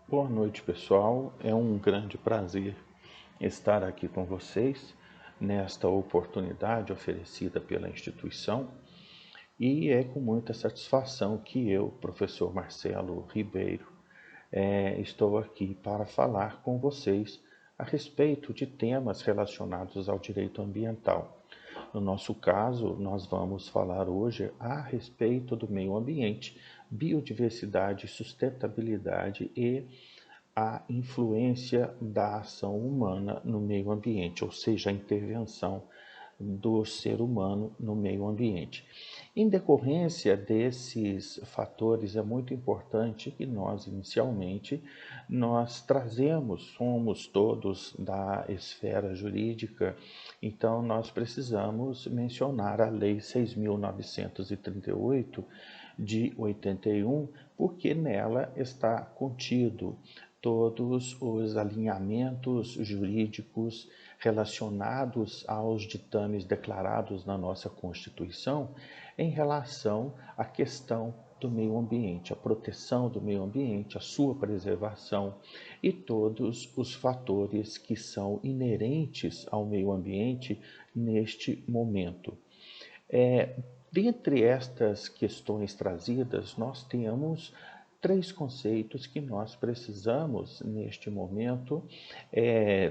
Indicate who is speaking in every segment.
Speaker 1: Boa noite, pessoal. É um grande prazer estar aqui com vocês nesta oportunidade oferecida pela instituição e é com muita satisfação que eu, professor Marcelo Ribeiro, estou aqui para falar com vocês a respeito de temas relacionados ao direito ambiental. No nosso caso, nós vamos falar hoje a respeito do meio ambiente, biodiversidade, sustentabilidade e a influência da ação humana no meio ambiente, ou seja, a intervenção do ser humano no meio ambiente. Em decorrência desses fatores, é muito importante que nós, inicialmente, somos todos da esfera jurídica, então nós precisamos mencionar a Lei 6.938 de 81, porque nela está contido todos os alinhamentos jurídicos relacionados aos ditames declarados na nossa Constituição em relação à questão do meio ambiente, a proteção do meio ambiente, a sua preservação e todos os fatores que são inerentes ao meio ambiente neste momento. Dentre estas questões trazidas, nós temos três conceitos que nós precisamos, neste momento,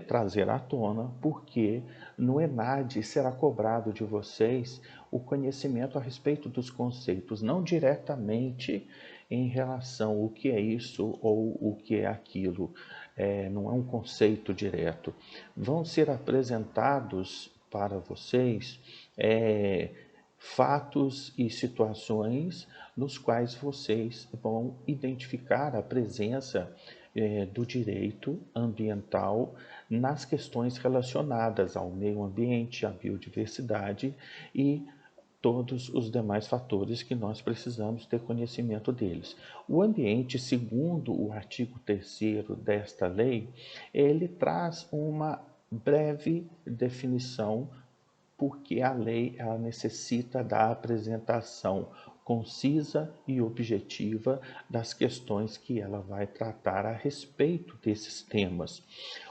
Speaker 1: trazer à tona, porque no ENAD será cobrado de vocês o conhecimento a respeito dos conceitos, não diretamente em relação ao que é isso ou o que é aquilo, não é um conceito direto. Vão ser apresentados para vocês fatos e situações nos quais vocês vão identificar a presença do direito ambiental nas questões relacionadas ao meio ambiente, à biodiversidade e todos os demais fatores que nós precisamos ter conhecimento deles. O ambiente, segundo o artigo 3º desta lei, ele traz uma breve definição porque a lei ela necessita da apresentação concisa e objetiva das questões que ela vai tratar a respeito desses temas.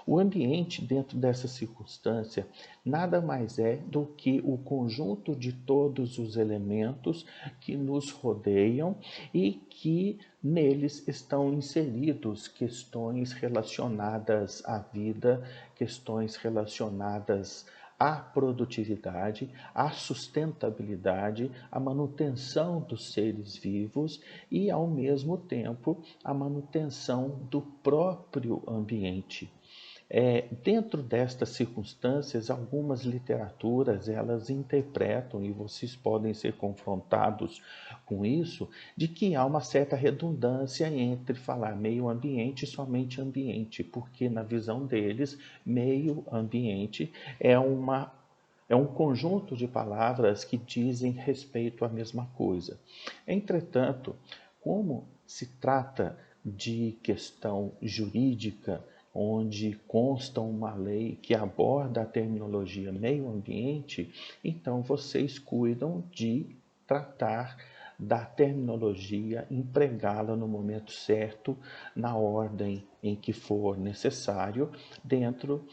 Speaker 1: O ambiente, dentro dessa circunstância, nada mais é do que o conjunto de todos os elementos que nos rodeiam e que neles estão inseridos questões relacionadas à vida, questões relacionadas à produtividade, à sustentabilidade, à manutenção dos seres vivos e, ao mesmo tempo, à manutenção do próprio ambiente. Dentro destas circunstâncias, algumas literaturas elas interpretam, e vocês podem ser confrontados com isso, de que há uma certa redundância entre falar meio ambiente e somente ambiente, porque na visão deles, meio ambiente é um conjunto de palavras que dizem respeito à mesma coisa. Entretanto, como se trata de questão jurídica, onde consta uma lei que aborda a terminologia meio ambiente, então vocês cuidam de tratar da terminologia, empregá-la no momento certo, na ordem em que for necessário, dentro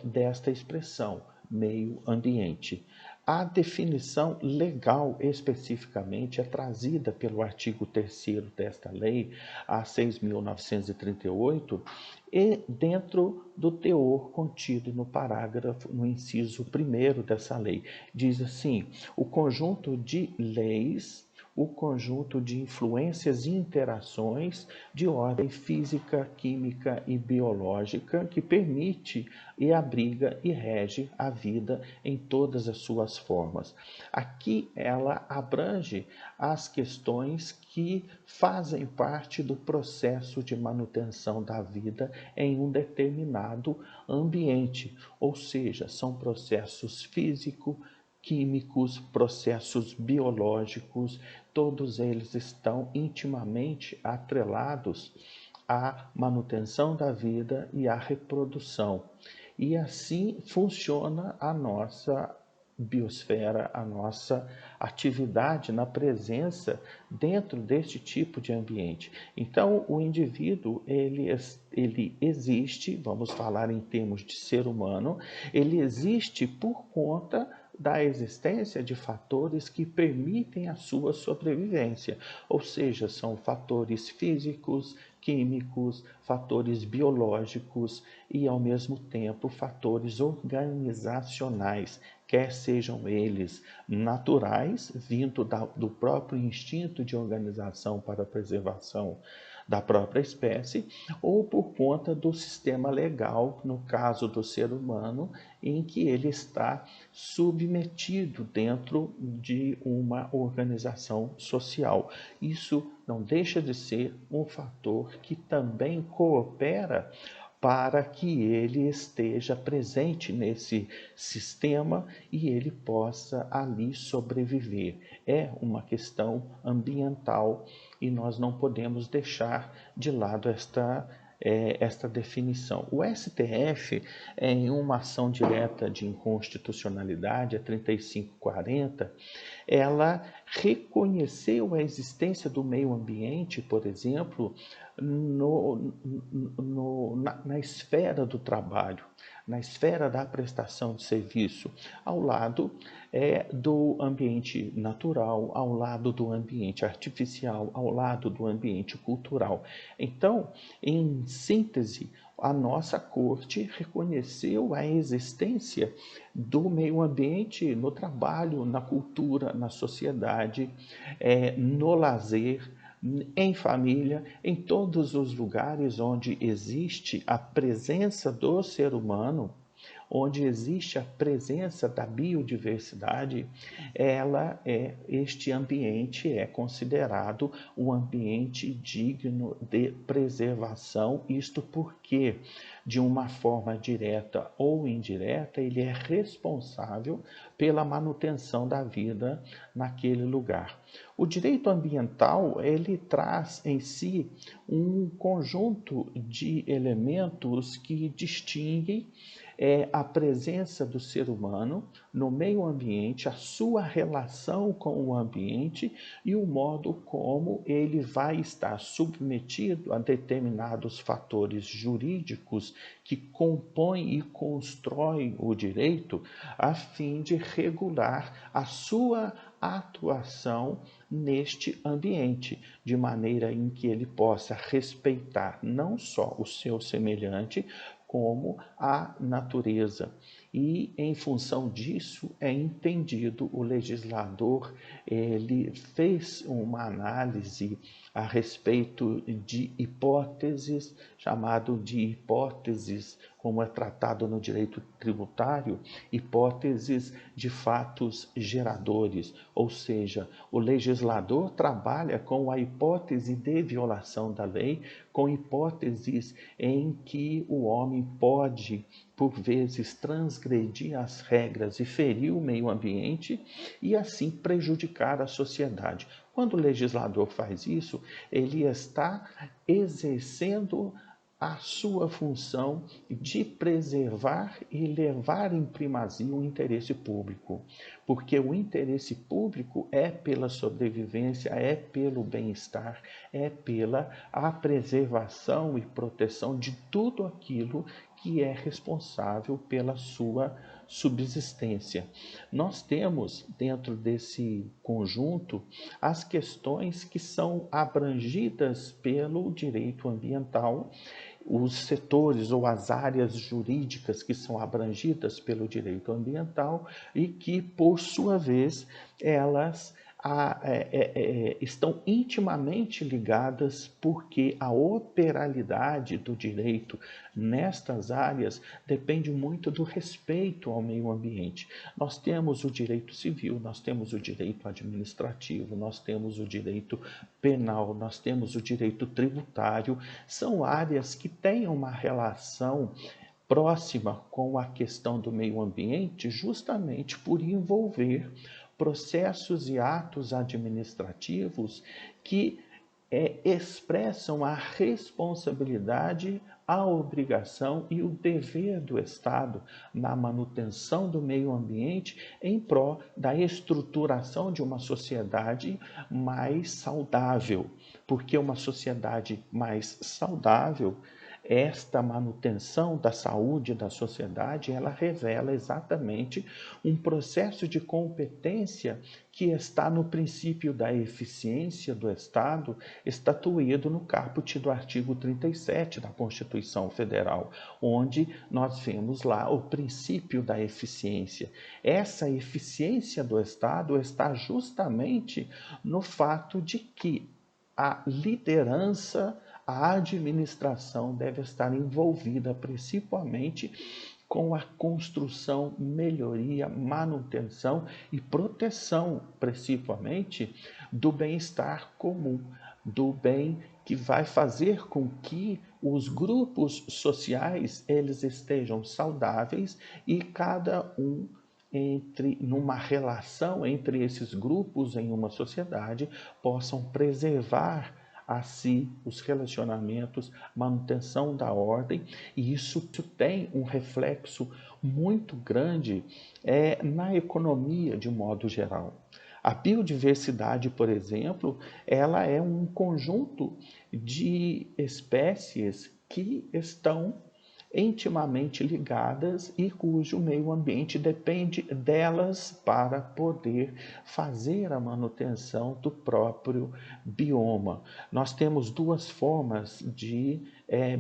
Speaker 1: desta expressão, meio ambiente. A definição legal especificamente é trazida pelo artigo 3º desta lei, a 6.938, e dentro do teor contido no parágrafo, no inciso 1º dessa lei. Diz assim: o conjunto de leis, o conjunto de influências e interações de ordem física, química e biológica que permite e abriga e rege a vida em todas as suas formas. Aqui ela abrange as questões que fazem parte do processo de manutenção da vida em um determinado ambiente, ou seja, são processos físicos, químicos, processos biológicos, todos eles estão intimamente atrelados à manutenção da vida e à reprodução. E assim funciona a nossa biosfera, a nossa atividade na presença dentro deste tipo de ambiente. Então, o indivíduo, ele existe, vamos falar em termos de ser humano, ele existe por conta da existência de fatores que permitem a sua sobrevivência, ou seja, são fatores físicos, químicos, fatores biológicos e, ao mesmo tempo, fatores organizacionais, quer sejam eles naturais, vindo do próprio instinto de organização para a preservação da própria espécie, ou por conta do sistema legal, no caso do ser humano, em que ele está submetido dentro de uma organização social. Isso não deixa de ser um fator que também coopera para que ele esteja presente nesse sistema e ele possa ali sobreviver. É uma questão ambiental e nós não podemos deixar de lado esta definição. O STF, em uma ação direta de inconstitucionalidade, a 3540, ela reconheceu a existência do meio ambiente, por exemplo, na esfera do trabalho, na esfera da prestação de serviço, ao lado do ambiente natural, ao lado do ambiente artificial, ao lado do ambiente cultural. Então, em síntese, a nossa corte reconheceu a existência do meio ambiente no trabalho, na cultura, na sociedade, no lazer, em família, em todos os lugares onde existe a presença do ser humano, onde existe a presença da biodiversidade, este ambiente é considerado um ambiente digno de preservação, isto porque, de uma forma direta ou indireta, ele é responsável pela manutenção da vida naquele lugar. O direito ambiental, ele traz em si um conjunto de elementos que distinguem a presença do ser humano no meio ambiente, a sua relação com o ambiente e o modo como ele vai estar submetido a determinados fatores jurídicos que compõem e constroem o direito a fim de regular a sua atuação neste ambiente, de maneira em que ele possa respeitar não só o seu semelhante, como a natureza. E, em função disso, é entendido, o legislador, ele fez uma análise a respeito de hipóteses, chamado de hipóteses, como é tratado no direito tributário, hipóteses de fatos geradores, ou seja, o legislador trabalha com a hipótese de violação da lei, com hipóteses em que o homem pode, por vezes, transgredir as regras e ferir o meio ambiente e, assim, prejudicar a sociedade. Quando o legislador faz isso, ele está exercendo a sua função de preservar e levar em primazia o interesse público, porque o interesse público é pela sobrevivência, é pelo bem-estar, é pela a preservação e proteção de tudo aquilo que é responsável pela sua subsistência. Nós temos, dentro desse conjunto, as questões que são abrangidas pelo direito ambiental, os setores ou as áreas jurídicas que são abrangidas pelo direito ambiental e que, por sua vez, elas estão intimamente ligadas, porque a operalidade do direito nestas áreas depende muito do respeito ao meio ambiente. Nós temos o direito civil, nós temos o direito administrativo, nós temos o direito penal, nós temos o direito tributário, são áreas que têm uma relação próxima com a questão do meio ambiente, justamente por envolver processos e atos administrativos que expressam a responsabilidade, a obrigação e o dever do Estado na manutenção do meio ambiente em prol da estruturação de uma sociedade mais saudável, porque uma sociedade mais saudável, esta manutenção da saúde da sociedade, ela revela exatamente um processo de competência que está no princípio da eficiência do Estado, estatuído no caput do artigo 37 da Constituição Federal, onde nós vemos lá o princípio da eficiência. Essa eficiência do Estado está justamente no fato de que a liderança, a administração deve estar envolvida principalmente com a construção, melhoria, manutenção e proteção, principalmente, do bem-estar comum, do bem que vai fazer com que os grupos sociais eles estejam saudáveis e cada um numa relação entre esses grupos em uma sociedade possam preservar a si os relacionamentos, manutenção da ordem, e isso tem um reflexo muito grande na economia de modo geral. A biodiversidade, por exemplo, ela é um conjunto de espécies que estão intimamente ligadas e cujo meio ambiente depende delas para poder fazer a manutenção do próprio bioma. Nós temos duas formas de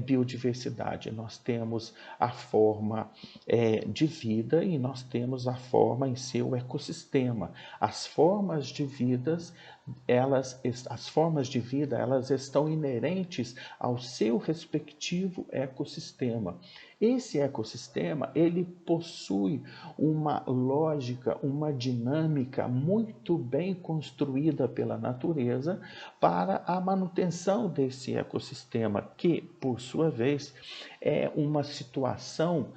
Speaker 1: biodiversidade. Nós temos a forma de vida e nós temos a forma em seu ecossistema. As formas de vida, elas estão inerentes ao seu respectivo ecossistema. Esse ecossistema, ele possui uma lógica, uma dinâmica muito bem construída pela natureza para a manutenção desse ecossistema, que, por sua vez, é uma situação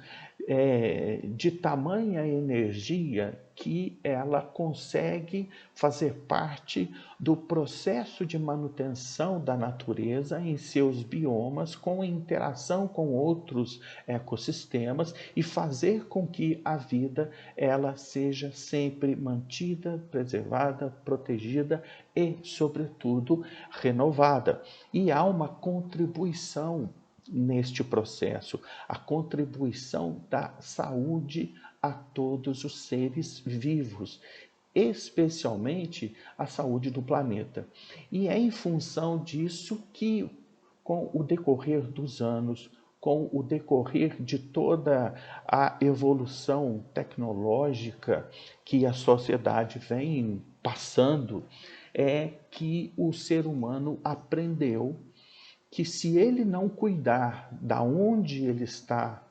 Speaker 1: de tamanha energia que ela consegue fazer parte do processo de manutenção da natureza em seus biomas, com interação com outros ecossistemas e fazer com que a vida ela seja sempre mantida, preservada, protegida e, sobretudo, renovada. E há uma contribuição neste processo, a contribuição da saúde a todos os seres vivos, especialmente a saúde do planeta. E é em função disso que, com o decorrer dos anos, com o decorrer de toda a evolução tecnológica que a sociedade vem passando, é que o ser humano aprendeu que se ele não cuidar da onde ele está,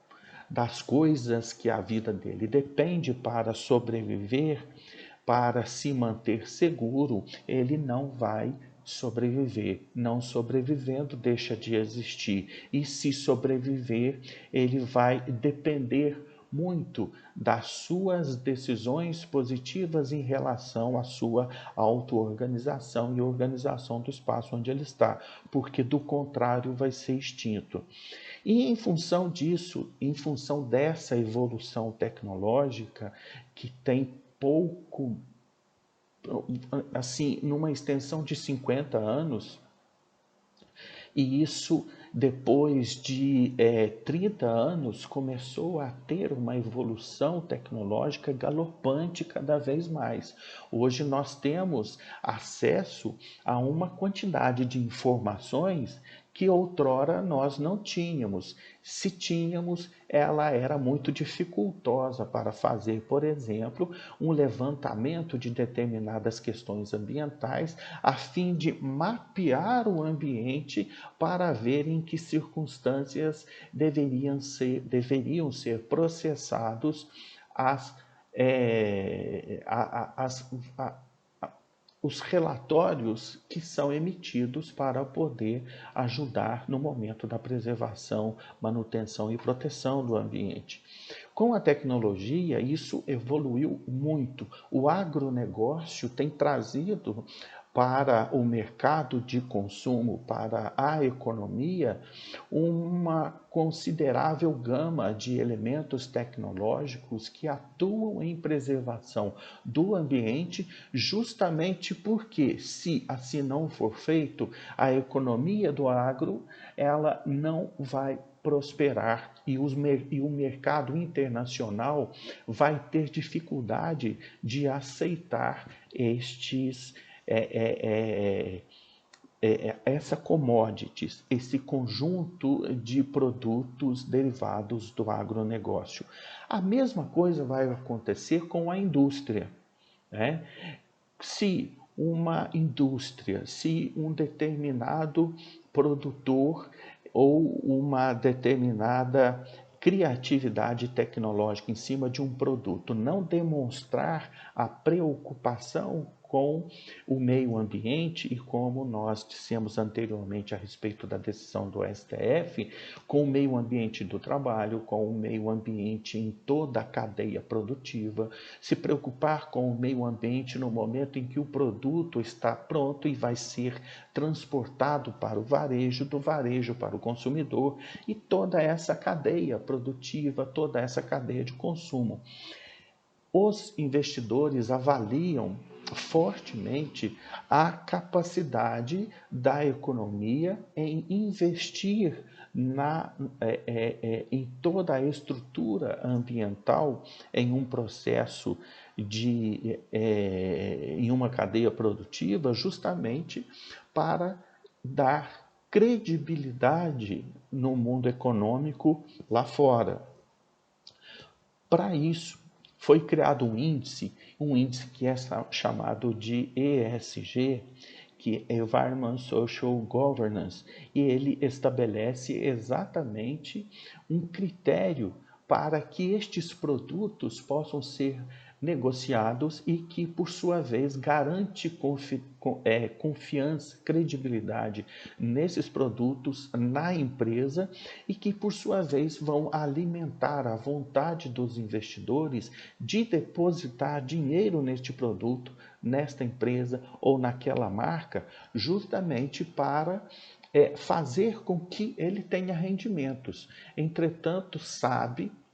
Speaker 1: das coisas que a vida dele depende para sobreviver, para se manter seguro, ele não vai sobreviver. Não sobrevivendo, deixa de existir. E se sobreviver, ele vai depender muito das suas decisões positivas em relação à sua auto-organização e organização do espaço onde ele está, porque do contrário vai ser extinto. E em função disso, em função dessa evolução tecnológica, que tem pouco, assim, numa extensão de 50 anos, e isso depois de 30 anos começou a ter uma evolução tecnológica galopante cada vez mais. Hoje nós temos acesso a uma quantidade de informações que outrora nós não tínhamos. Se tínhamos, ela era muito dificultosa para fazer, por exemplo, um levantamento de determinadas questões ambientais, a fim de mapear o ambiente para ver em que circunstâncias deveriam ser processados os relatórios que são emitidos para poder ajudar no momento da preservação, manutenção e proteção do ambiente. Com a tecnologia, isso evoluiu muito. O agronegócio tem trazido para o mercado de consumo, para a economia, uma considerável gama de elementos tecnológicos que atuam em preservação do ambiente, justamente porque, se assim não for feito, a economia do agro ela não vai prosperar e o mercado internacional vai ter dificuldade de aceitar estes essa commodities, esse conjunto de produtos derivados do agronegócio. A mesma coisa vai acontecer com a indústria, né? Se uma indústria, se um determinado produtor ou uma determinada criatividade tecnológica em cima de um produto não demonstrar a preocupação com o meio ambiente e, como nós dissemos anteriormente a respeito da decisão do STF, com o meio ambiente do trabalho, com o meio ambiente em toda a cadeia produtiva, se preocupar com o meio ambiente no momento em que o produto está pronto e vai ser transportado para o varejo, do varejo para o consumidor e toda essa cadeia produtiva, toda essa cadeia de consumo. Os investidores avaliam fortemente a capacidade da economia em investir em toda a estrutura ambiental em um processo em uma cadeia produtiva, justamente para dar credibilidade no mundo econômico lá fora. Para isso, foi criado um índice que é chamado de ESG, que é Environment Social Governance, e ele estabelece exatamente um critério para que estes produtos possam ser negociados e que, por sua vez, garante confiança, credibilidade nesses produtos, na empresa e que, por sua vez, vão alimentar a vontade dos investidores de depositar dinheiro neste produto, nesta empresa ou naquela marca, justamente para fazer com que ele tenha rendimentos. Entretanto,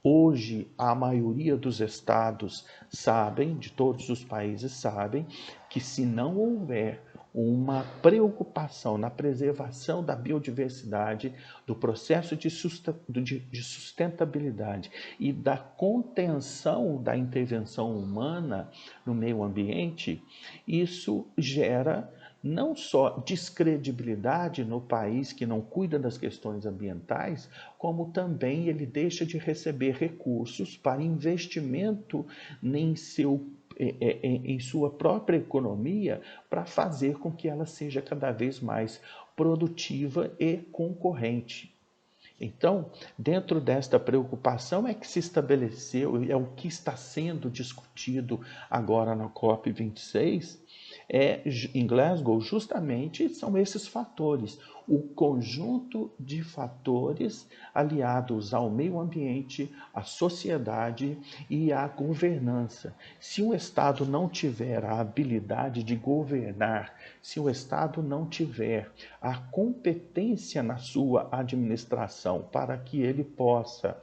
Speaker 1: hoje a maioria dos estados sabem, de todos os países sabem, que se não houver uma preocupação na preservação da biodiversidade, do processo de sustentabilidade e da contenção da intervenção humana no meio ambiente, isso gera não só descredibilidade no país que não cuida das questões ambientais, como também ele deixa de receber recursos para investimento em sua própria economia para fazer com que ela seja cada vez mais produtiva e concorrente. Então, dentro desta preocupação é que se estabeleceu, é o que está sendo discutido agora na COP26, em Glasgow, justamente são esses fatores, o conjunto de fatores aliados ao meio ambiente, à sociedade e à governança. Se o Estado não tiver a habilidade de governar, se o Estado não tiver a competência na sua administração para que ele possa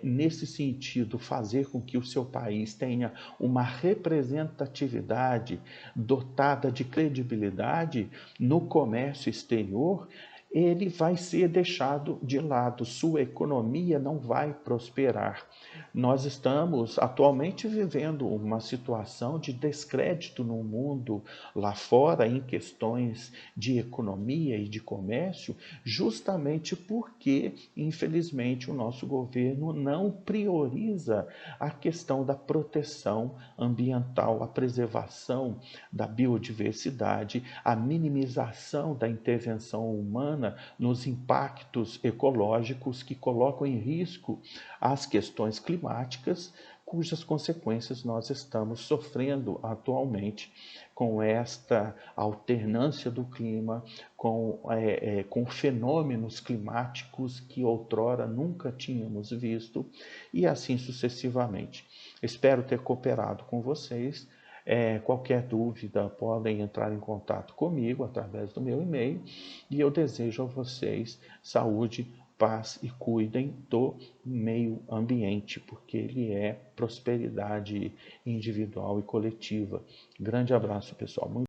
Speaker 1: nesse sentido, fazer com que o seu país tenha uma representatividade dotada de credibilidade no comércio exterior, ele vai ser deixado de lado, sua economia não vai prosperar. Nós estamos atualmente vivendo uma situação de descrédito no mundo lá fora em questões de economia e de comércio, justamente porque, infelizmente, o nosso governo não prioriza a questão da proteção ambiental, a preservação da biodiversidade, a minimização da intervenção humana nos impactos ecológicos que colocam em risco as questões climáticas, cujas consequências nós estamos sofrendo atualmente com esta alternância do clima, com fenômenos climáticos que outrora nunca tínhamos visto, e assim sucessivamente. Espero ter cooperado com vocês. Qualquer dúvida, podem entrar em contato comigo através do meu e-mail e eu desejo a vocês saúde, paz e cuidem do meio ambiente, porque ele é prosperidade individual e coletiva. Grande abraço, pessoal.